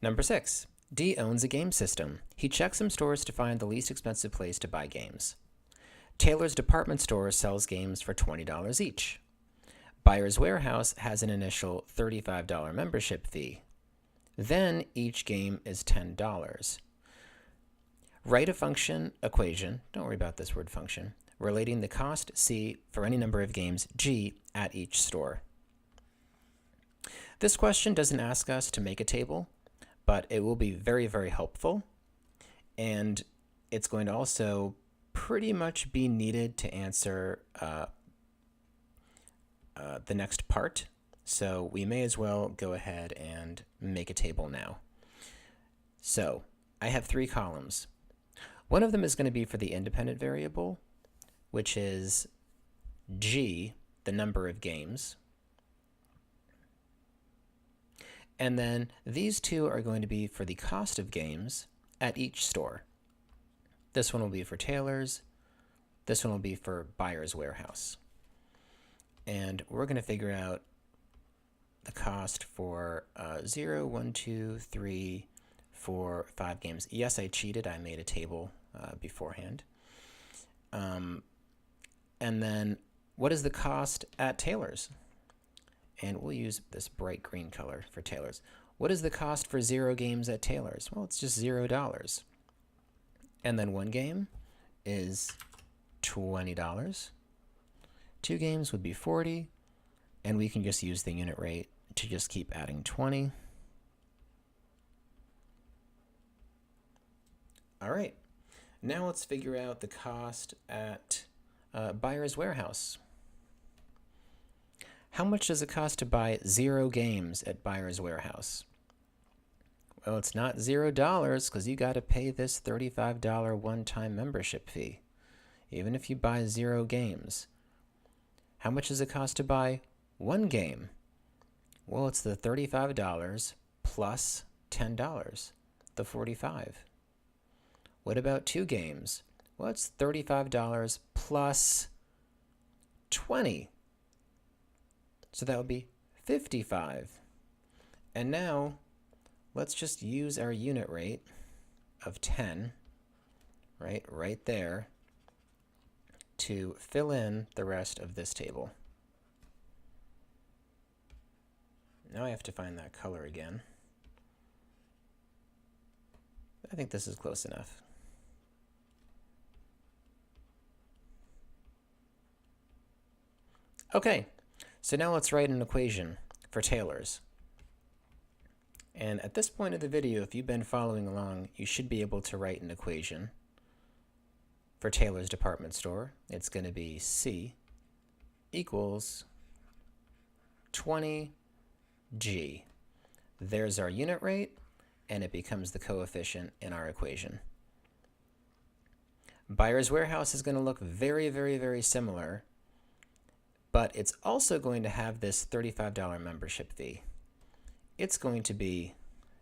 Number 6. D owns a game system. He checks some stores to find the least expensive place to buy games. Taylor's department store sells games for $20 each. Buyer's Warehouse has an initial $35 membership fee. Then each game is $10. Write a function equation, don't worry about this word function, relating the cost C for any number of games G at each store. This question doesn't ask us to make a table, but it will be very, very helpful. And it's going to also pretty much be needed to answer the next part. So we may as well go ahead and make a table now. So I have 3 columns. One of them is going to be for the independent variable, which is G, the number of games. And then these 2 are going to be for the cost of games at each store. This one will be for Taylor's. This one will be for Buyer's Warehouse. And we're going to figure out the cost for 0, 1, 2, 3, 4, 5 games. Yes, I cheated. I made a table beforehand. And then what is the cost at Taylor's? And we'll use this bright green color for Taylor's. What is the cost for 0 games at Taylor's? Well, it's just $0. And then 1 game is $20. 2 games would be $40. And we can just use the unit rate to just keep adding 20. All right. Now let's figure out the cost at Buyer's Warehouse. How much does it cost to buy 0 games at Buyer's Warehouse? Well, it's not $0 because you got to pay this $35 one-time membership fee, even if you buy 0 games. How much does it cost to buy 1 game? Well, it's the $35 plus $10, the $45. What about 2 games? Well, it's $35 plus $20. So that would be $55. And now let's just use our unit rate of 10, right there, to fill in the rest of this table. Now I have to find that color again. I think this is close enough. Okay, so now let's write an equation for Taylor's. And at this point of the video, if you've been following along, you should be able to write an equation for Taylor's department store. It's going to be C equals 20G. There's our unit rate, and it becomes the coefficient in our equation. Buyer's Warehouse is going to look very, very, very similar, but it's also going to have this $35 membership fee. It's going to be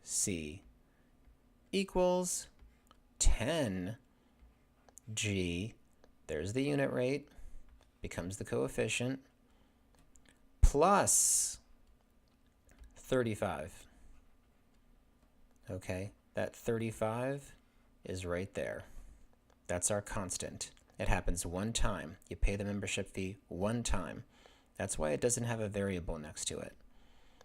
C equals 10G, there's the unit rate, becomes the coefficient, plus 35. Okay, that 35 is right there. That's our constant. It happens 1 time. You pay the membership fee 1 time. That's why it doesn't have a variable next to it.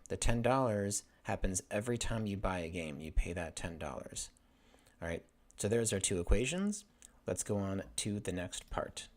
The $10 happens every time you buy a game. You pay that $10. All right, so there's our 2 equations. Let's go on to the next part.